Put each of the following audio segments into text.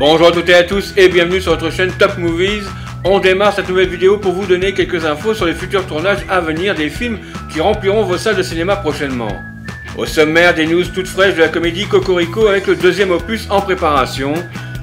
Bonjour à toutes et à tous et bienvenue sur notre chaîne Top Movies. On démarre cette nouvelle vidéo pour vous donner quelques infos sur les futurs tournages à venir des films qui rempliront vos salles de cinéma prochainement. Au sommaire, des news toutes fraîches de la comédie Cocorico avec le deuxième opus en préparation,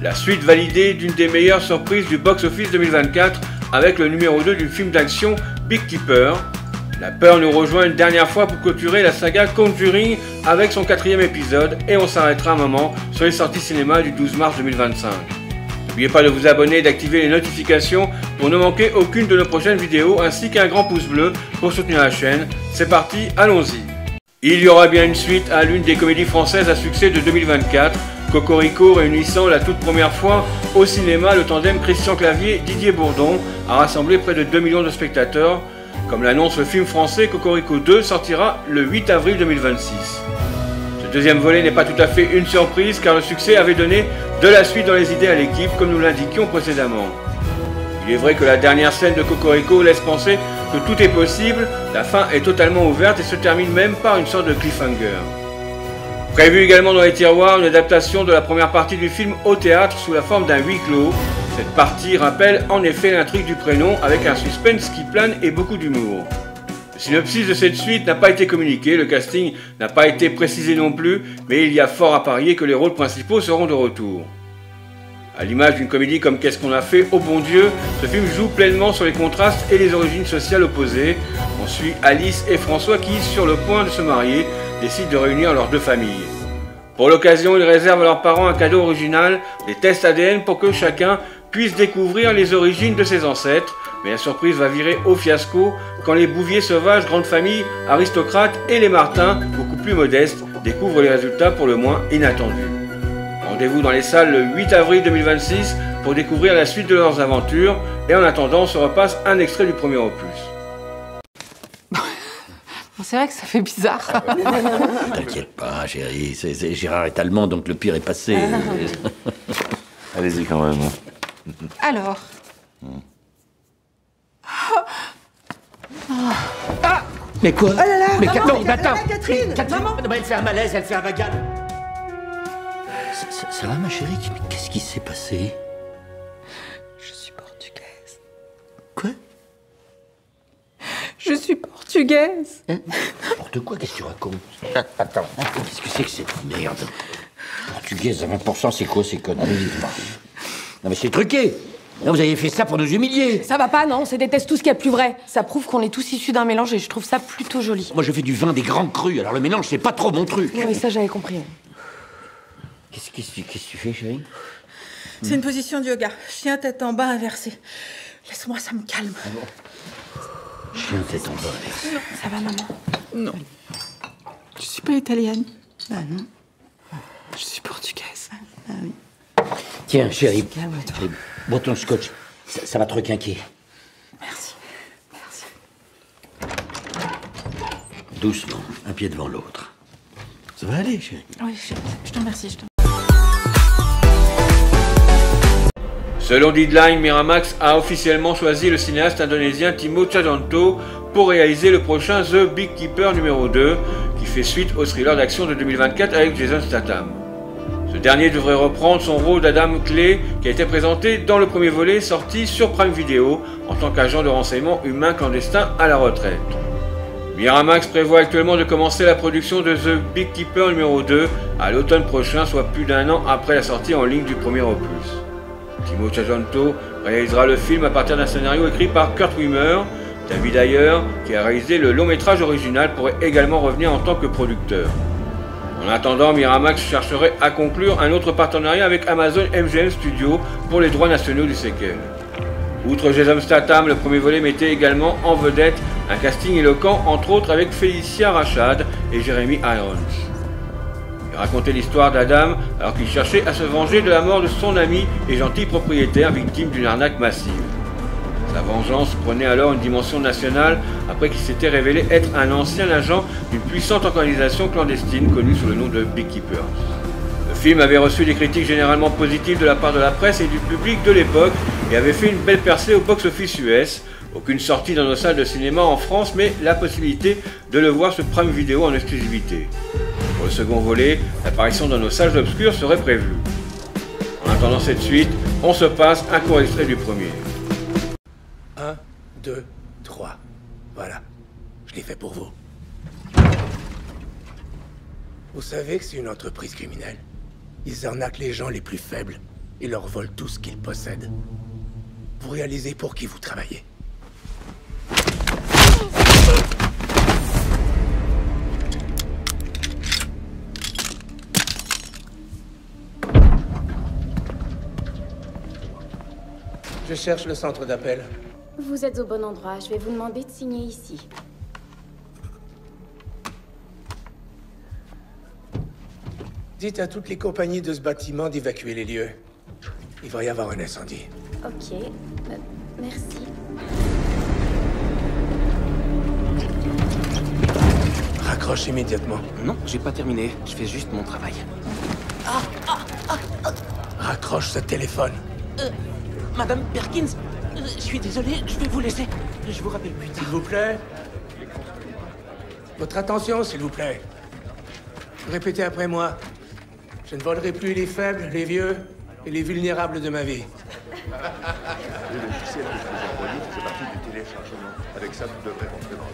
la suite validée d'une des meilleures surprises du box-office 2024 avec le numéro 2 du film d'action Big Keeper. La peur nous rejoint une dernière fois pour clôturer la saga Conjuring avec son 4e épisode et on s'arrêtera un moment sur les sorties cinéma du 12 mars 2025. N'oubliez pas de vous abonner et d'activer les notifications pour ne manquer aucune de nos prochaines vidéos ainsi qu'un grand pouce bleu pour soutenir la chaîne. C'est parti, allons-y. Il y aura bien une suite à l'une des comédies françaises à succès de 2024, Cocorico réunissant la toute première fois au cinéma le tandem Christian Clavier-Didier Bourdon a rassemblé près de 2 millions de spectateurs. Comme l'annonce le film français, Cocorico 2 sortira le 8 avril 2026. Ce deuxième volet n'est pas tout à fait une surprise car le succès avait donné de la suite dans les idées à l'équipe comme nous l'indiquions précédemment. Il est vrai que la dernière scène de Cocorico laisse penser que tout est possible, la fin est totalement ouverte et se termine même par une sorte de cliffhanger. Prévu également dans les tiroirs une adaptation de la première partie du film au théâtre sous la forme d'un huis clos. Cette partie rappelle en effet l'intrigue du prénom avec un suspense qui plane et beaucoup d'humour. Le synopsis de cette suite n'a pas été communiqué, le casting n'a pas été précisé non plus, mais il y a fort à parier que les rôles principaux seront de retour. À l'image d'une comédie comme Qu'est-ce qu'on a fait, oh bon Dieu, ce film joue pleinement sur les contrastes et les origines sociales opposées. On suit Alice et François qui, sur le point de se marier, décident de réunir leurs deux familles. Pour l'occasion, ils réservent à leurs parents un cadeau original, des tests ADN pour que chacun puisse découvrir les origines de ses ancêtres. Mais la surprise va virer au fiasco quand les Bouvier sauvages, grande famille, aristocrates et les Martins, beaucoup plus modestes, découvrent les résultats pour le moins inattendus. Rendez-vous dans les salles le 8 avril 2026 pour découvrir la suite de leurs aventures et en attendant on se repasse un extrait du premier opus. C'est vrai que ça fait bizarre. T'inquiète pas, chérie. Gérard est allemand, donc le pire est passé. Allez-y quand même. Alors. Mais quoi? Oh là là, mais maman, non, mais attends. Catherine, maman. Non, mais elle fait un malaise, elle fait un vagal. Ça va, ma chérie? Mais qu'est-ce qui s'est passé? Je suis portugaise. Quoi? Je suis portugaise. N'importe quoi, qu'est-ce que tu racontes? Attends, qu'est-ce que c'est que cette merde? Portugaise à 20%, c'est quoi ces conneries? Non mais c'est truqué. Non, vous avez fait ça pour nous humilier. Ça va pas, non? C'est des tests tout ce qu'il y a de plus vrai. Ça prouve qu'on est tous issus d'un mélange et je trouve ça plutôt joli. Moi, je fais du vin des grands crus, alors le mélange, c'est pas trop mon truc. Oui, ça j'avais compris. Qu'est-ce que tu fais, chérie? C'est une position de yoga. Chien tête en bas inversé. Laisse-moi, ça me calme. Ah bon? Chien tête en bas inversé. Ça va, maman? Non. Je suis pas italienne. Ah non. Je suis portugaise. Ah oui. Tiens, chérie. Calme-toi. Chérie, bon, ton scotch, ça va te requinquer. Merci. Merci. Doucement, un pied devant l'autre. Ça va aller, chérie. Oui, je te remercie, Selon Deadline, Miramax a officiellement choisi le cinéaste indonésien Timo Tjahjanto pour réaliser le prochain The Big Keeper numéro 2, qui fait suite au thriller d'action de 2024 avec Jason Statham. Ce dernier devrait reprendre son rôle d'Adam Clay qui a été présenté dans le premier volet sorti sur Prime Video en tant qu'agent de renseignement humain clandestin à la retraite. Miramax prévoit actuellement de commencer la production de The Big Keeper numéro 2 à l'automne prochain, soit plus d'1 an après la sortie en ligne du premier opus. Timo Tjahjanto réalisera le film à partir d'un scénario écrit par Kurt Wimmer. David Ayer, qui a réalisé le long métrage original, pourrait également revenir en tant que producteur. En attendant, Miramax chercherait à conclure un autre partenariat avec Amazon MGM Studios pour les droits nationaux du séquel. Outre Jason Statham, le premier volet mettait également en vedette un casting éloquent, entre autres avec Felicia Rashad et Jeremy Irons. Il racontait l'histoire d'Adam alors qu'il cherchait à se venger de la mort de son ami et gentil propriétaire victime d'une arnaque massive. Sa vengeance prenait alors une dimension nationale après qu'il s'était révélé être un ancien agent d'une puissante organisation clandestine connue sous le nom de Big Keepers. Le film avait reçu des critiques généralement positives de la part de la presse et du public de l'époque et avait fait une belle percée au box-office US. Aucune sortie dans nos salles de cinéma en France, mais la possibilité de le voir sur Prime Video en exclusivité. Pour le second volet, l'apparition dans nos salles obscures serait prévue. En En attendant cette suite, on se passe un court extrait du premier. 1, 2, 3. Voilà. Je l'ai fait pour vous. Vous savez que c'est une entreprise criminelle. Ils arnaquent les gens les plus faibles et leur volent tout ce qu'ils possèdent. Vous réalisez pour qui vous travaillez. Je cherche le centre d'appel. Vous êtes au bon endroit. Je vais vous demander de signer ici. Dites à toutes les compagnies de ce bâtiment d'évacuer les lieux. Il va y avoir un incendie. Ok. Merci. Raccroche immédiatement. Non, j'ai pas terminé. Je fais juste mon travail. Raccroche ce téléphone. Madame Perkins, je suis désolé, je vais vous laisser. Je vous rappelle plus tard. S'il vous plaît. Votre attention, s'il vous plaît. Répétez après moi. Je ne volerai plus les faibles, les vieux et les vulnérables de ma vie. Le logiciel que je vous ai envoyé faisait partie du téléchargement. Avec ça, vous devrez rentrer dans la...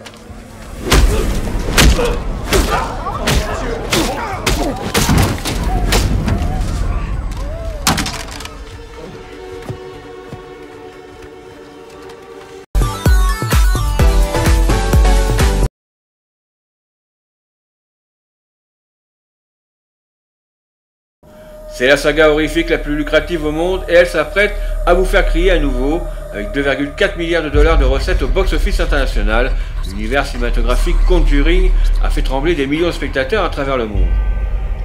C'est la saga horrifique la plus lucrative au monde et elle s'apprête à vous faire crier à nouveau. Avec 2,4 milliards de dollars de recettes au box-office international, l'univers cinématographique Conjuring a fait trembler des millions de spectateurs à travers le monde.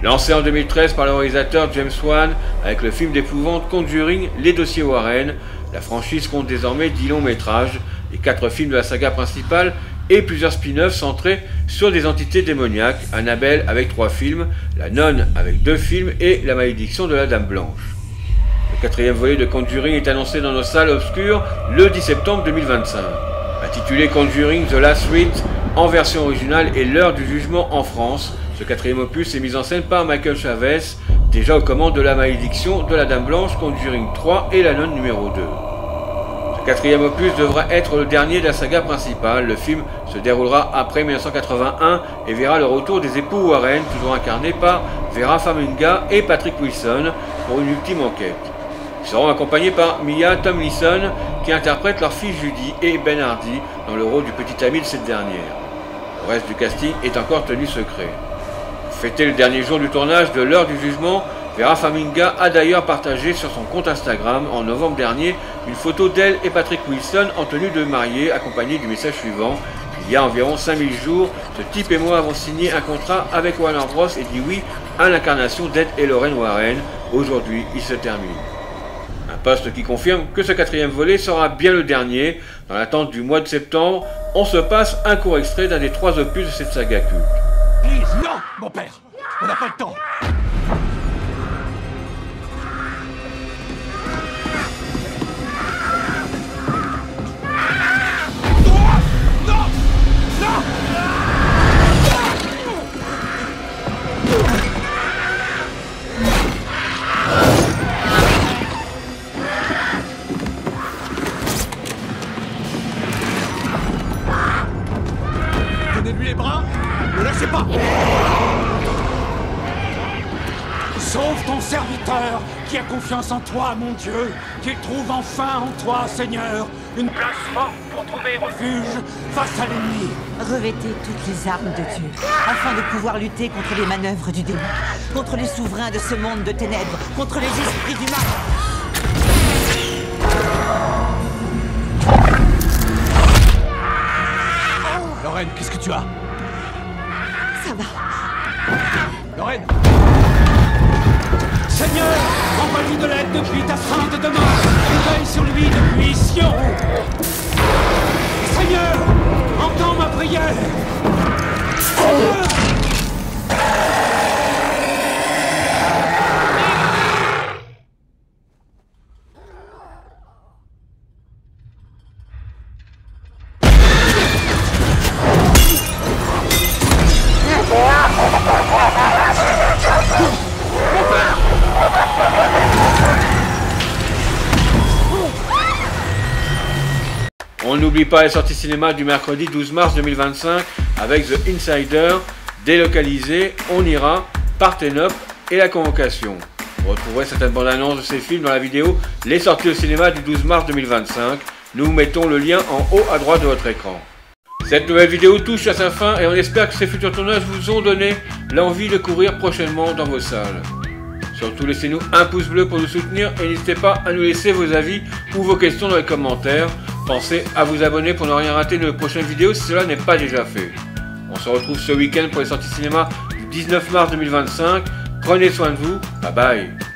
Lancé en 2013 par le réalisateur James Wan avec le film d'épouvante Conjuring, Les Dossiers Warren, la franchise compte désormais 10 longs métrages, les 4 films de la saga principale et plusieurs spin-offs centrés sur des entités démoniaques, Annabelle avec 3 films, La Nonne avec 2 films et La Malédiction de la Dame Blanche. Le 4e volet de Conjuring est annoncé dans nos salles obscures le 10 septembre 2025. Intitulé Conjuring The Last Rite en version originale et l'heure du jugement en France, ce 4e opus est mis en scène par Michael Chavez, déjà aux commandes de La Malédiction de la Dame Blanche, Conjuring 3 et La Nonne numéro 2. Ce 4e opus devra être le dernier de la saga principale. Le film se déroulera après 1981 et verra le retour des époux Warren, toujours incarnés par Vera Farmiga et Patrick Wilson, pour une ultime enquête. Ils seront accompagnés par Mia Tomlinson, qui interprète leur fille Judy, et Ben Hardy dans le rôle du petit ami de cette dernière. Le reste du casting est encore tenu secret. Pour fêter le dernier jour du tournage de l'heure du jugement, Vera Farmiga a d'ailleurs partagé sur son compte Instagram en novembre dernier une photo d'elle et Patrick Wilson en tenue de mariée, accompagnée du message suivant: il y a environ 5000 jours, ce type et moi avons signé un contrat avec Warner Bros et dit oui à l'incarnation d'Ed et Lorraine Warren. Aujourd'hui, il se termine. Un post qui confirme que ce 4e volet sera bien le dernier. Dans l'attente du mois de septembre, on se passe un court extrait d'un des 3 opus de cette saga culte. Please, non, mon père, on n'a pas le temps. Donnez-lui les bras, ne lâchez pas. Sauve ton serviteur qui a confiance en toi, mon Dieu, qu'il trouve enfin en toi, Seigneur, une place forte pour trouver refuge face à l'ennemi. Revêtez toutes les armes de Dieu, afin de pouvoir lutter contre les manœuvres du démon, contre les souverains de ce monde de ténèbres, contre les esprits du mal. Lorraine, qu'est-ce que tu as? Ça va. Lorraine! Seigneur, envoie-lui de l'aide depuis ta sainte demeure et veille sur lui depuis Sion. Seigneur, entends ma prière. Seigneur! Mon père! On n'oublie pas les sorties cinéma du mercredi 12 mars 2025 avec The Insider, Délocalisé, On ira, Parthénope et La Convocation. Vous retrouverez certaines bandes annonces de ces films dans la vidéo Les sorties au cinéma du 12 mars 2025. Nous vous mettons le lien en haut à droite de votre écran. Cette nouvelle vidéo touche à sa fin et on espère que ces futurs tournages vous ont donné l'envie de courir prochainement dans vos salles. Surtout laissez-nous un pouce bleu pour nous soutenir et n'hésitez pas à nous laisser vos avis ou vos questions dans les commentaires. Pensez à vous abonner pour ne rien rater de nos prochaines vidéos si cela n'est pas déjà fait. On se retrouve ce week-end pour les sorties cinéma du 19 mars 2025. Prenez soin de vous, bye bye.